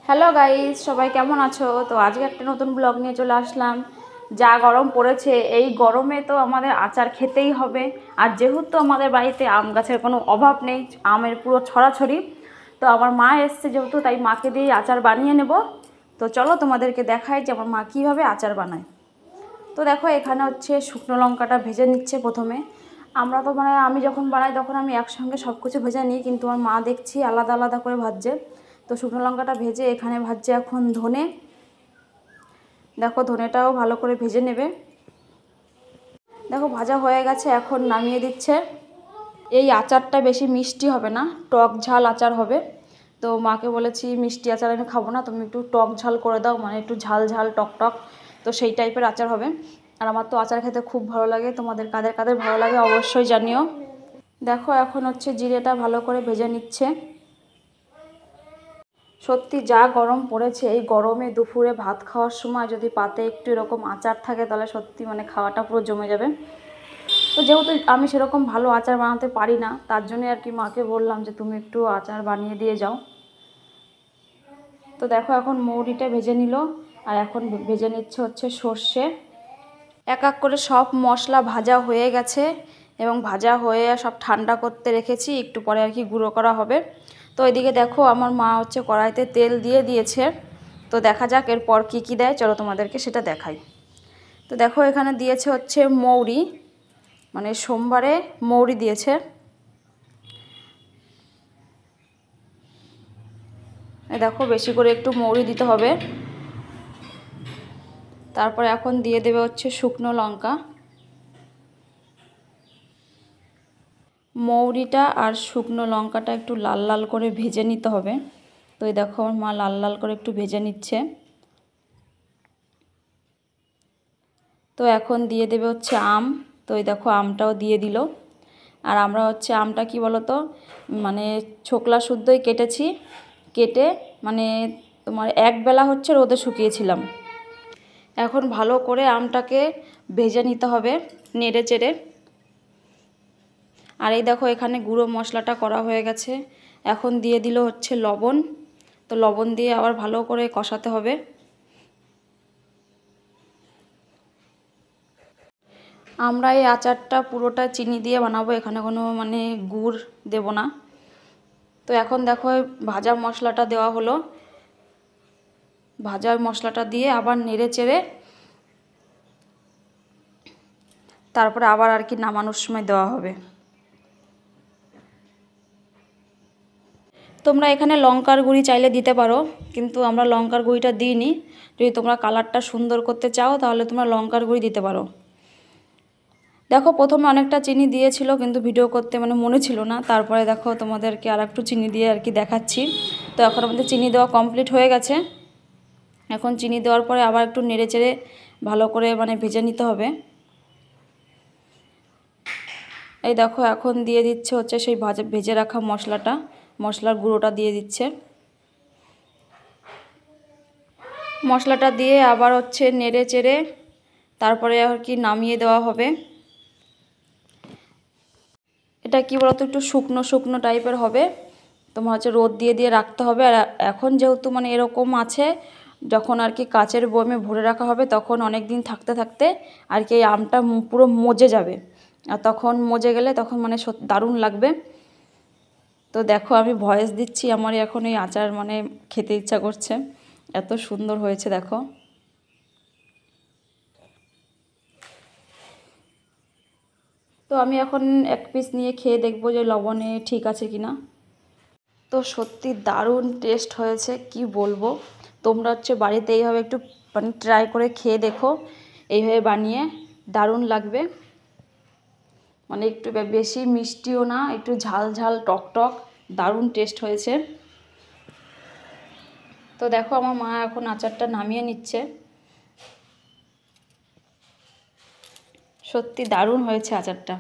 Hello guys, সবাই কেমন আছো? তো আজকে একটা নতুন ব্লগ নিয়ে চলে আসলাম। যা গরম পড়েছে, এই গরমে তো আমাদের আচার খেতেই হবে। আর যেহেতু আমাদের বাড়িতে আম গাছের কোনো অভাব নেই, আমের পুরো ছড়াছড়ি, তো আমার মা এসছে যেহেতু, তাই মাকে দিয়ে আচার বানিয়ে নেব। তো চলো তোমাদেরকে দেখাই যে আমার মা কীভাবে আচার বানায়। তো দেখো, এখানে হচ্ছে শুকনো লঙ্কাটা ভেজে নিচ্ছে প্রথমে। আমরা তো আমি যখন বানাই তখন আমি একসঙ্গে সব কিছু ভেজে নিই, কিন্তু আমার মা দেখছি আলাদা আলাদা করে ভাজছে। তো শুকনো লঙ্কাটা ভেজে এখানে ভাজছে এখন ধনে। দেখো, ধনেটাও ভালো করে ভেজে নেবে। দেখো, ভাজা হয়ে গেছে, এখন নামিয়ে দিচ্ছে। এই আচারটা বেশি মিষ্টি হবে না, টক ঝাল আচার হবে। তো মাকে বলেছি মিষ্টি আচার আমি খাবো না, তুমি একটু টক ঝাল করে দাও, মানে একটু ঝাল ঝাল টক টক। তো সেই টাইপের আচার হবে। আর আমার তো আচার খেতে খুব ভালো লাগে, তোমাদের কাদের কাদের ভালো লাগে অবশ্যই জানিও। দেখো, এখন হচ্ছে জিরেটা ভালো করে ভেজে নিচ্ছে। সত্যি যা গরম পড়েছে, এই গরমে দুপুরে ভাত খাওয়ার সময় যদি পাতে একটু এরকম আচার থাকে তাহলে সত্যি খাওয়াটা পুরো জমে যাবে। তো যেহেতু আমি সেরকম ভালো আচার বানাতে পারি না, তার জন্য আর কি মাকে বললাম যে তুমি একটু আচার বানিয়ে দিয়ে যাও। তো দেখো, এখন মৌরিটা ভেজে নিল, আর এখন ভেজে নিচ্ছে হচ্ছে সর্ষে। এক এক করে সব মশলা ভাজা হয়ে গেছে, এবং ভাজা হয়ে সব ঠান্ডা করতে রেখেছি, একটু পরে আর কি গুঁড়ো করা হবে। তো এদিকে দেখো, আমার মা হচ্ছে কড়াইতে তেল দিয়ে দিয়েছে। তো দেখা যাক এরপর কী কী দেয়, চলো তোমাদেরকে সেটা দেখাই। তো দেখো, এখানে দিয়েছে হচ্ছে মৌরি, সোমবারে মৌরি দিয়েছে। দেখো, বেশি করে একটু মৌরি দিতে হবে। তারপরে এখন দিয়ে দেবে হচ্ছে শুকনো লঙ্কা। মৌরিটা আর শুকনো লঙ্কাটা একটু লাল লাল করে ভেজে নিতে হবে। তো এই দেখো, আমার মা লাল লাল করে একটু ভেজে নিচ্ছে। তো এখন দিয়ে দেবে হচ্ছে আম। তো এই দেখো, আমটাও দিয়ে দিল। আর আমরা হচ্ছে আমটা কি বলতো, ছোকলা শুদ্ধই কেটেছি। কেটে তোমার একবেলা হচ্ছে রোদে শুকিয়েছিলাম। এখন ভালো করে আমটাকে ভেজে নিতে হবে নেড়ে চেড়ে। আর এই দেখো, এখানে গুঁড়ো মশলাটা করা হয়ে গেছে। এখন দিয়ে দিল হচ্ছে লবণ। তো লবণ দিয়ে আবার ভালো করে কষাতে হবে। আমরা এই আচারটা পুরোটা চিনি দিয়ে বানাবো, এখানে কোনো গুড় দেব না। তো এখন দেখো, ভাজা মশলাটা দেওয়া হলো। ভাজা মশলাটা দিয়ে আবার নেড়ে চেড়ে তারপরে আবার আর কি নামানোর সময় দেওয়া হবে। তোমরা এখানে লঙ্কার গুঁড়ি চাইলে দিতে পারো, কিন্তু আমরা লঙ্কার গুঁড়িটা দিইনি। যদি তোমরা কালারটা সুন্দর করতে চাও তাহলে তোমরা লঙ্কার গুঁড়ি দিতে পারো। দেখো, প্রথমে অনেকটা চিনি দিয়েছিল, কিন্তু ভিডিও করতে মনে ছিল না। তারপরে দেখো, তোমাদেরকে আর একটু চিনি দিয়ে আর কি দেখাচ্ছি। তো এখন আমাদের চিনি দেওয়া কমপ্লিট হয়ে গেছে। এখন চিনি দেওয়ার পরে আবার একটু নেড়ে চেড়ে ভালো করে ভেজে নিতে হবে। এই দেখো, এখন দিয়ে দিচ্ছে হচ্ছে সেই ভেজে রাখা মশলার গুঁড়োটা দিয়ে দিচ্ছে। মশলাটা দিয়ে আবার হচ্ছে নেড়ে চেড়ে তারপরে আর কি নামিয়ে দেওয়া হবে। এটা কি বলতো, একটু শুকনো শুকনো টাইপের হবে। তোমার হচ্ছে রোদ দিয়ে দিয়ে রাখতে হবে। আর এখন যেহেতু এরকম আছে, যখন আর কি কাচের বয়মে ভরে রাখা হবে তখন অনেক দিন থাকতে থাকতে আর কি এই আমটা পুরো মজে যাবে। আর তখন মজে গেলে তখন দারুণ লাগবে। তো দেখো, আমি ভয়েস দিচ্ছি, আমার এখন এই আচার খেতে ইচ্ছা করছে, এত সুন্দর হয়েছে দেখো। তো আমি এখন এক পিস নিয়ে খেয়ে দেখবো যে লবণে ঠিক আছে কিনা। তো সত্যি দারুণ টেস্ট হয়েছে, কি বলবো। তোমরা হচ্ছে বাড়িতে এইভাবে একটু ট্রাই করে খেয়ে দেখো, এইভাবে বানিয়ে দারুণ লাগবে। একটু বেশি মিষ্টিও না, একটু ঝাল ঝাল টক টক, দারুণ টেস্ট হয়েছে। তো দেখো, আমার মা এখন আচারটা নামিয়ে নিচ্ছে। সত্যি দারুণ হয়েছে আচারটা।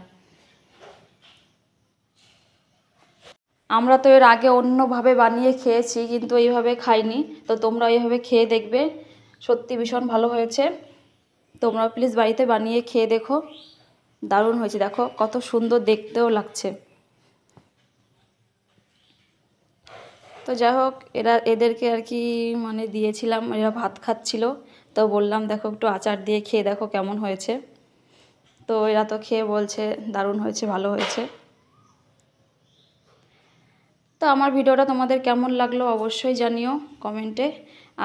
আমরা তো এর আগে অন্যভাবে বানিয়ে খেয়েছি, কিন্তু এইভাবে খাইনি। তো তোমরা এইভাবে খেয়ে দেখবে, সত্যি ভীষণ ভালো হয়েছে। তোমরা প্লিজ বাড়িতে বানিয়ে খেয়ে দেখো, দারুণ হয়েছে। দেখো কত সুন্দর দেখতেও লাগছে। তো যাই হোক, এদেরকে আর কি মানে দিয়েছিলাম, এরা ভাত খাচ্ছিল, তো বললাম দেখো একটু আচার দিয়ে খেয়ে দেখো কেমন হয়েছে। তো এরা তো খেয়ে বলছে দারুণ হয়েছে, ভালো হয়েছে। তো আমার ভিডিওটা তোমাদের কেমন লাগলো অবশ্যই জানিও কমেন্টে।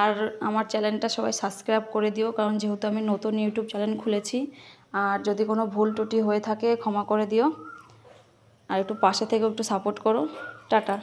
আর আমার চ্যানেলটা সবাই সাবস্ক্রাইব করে দিও, কারণ যেহেতু আমি নতুন ইউটিউব চ্যানেল খুলেছি। আর যদি কোনো ভুল ত্রুটি হয়ে থাকে ক্ষমা করে দিও, আর একটু পাশে থেকে একটু সাপোর্ট করো। টাটা।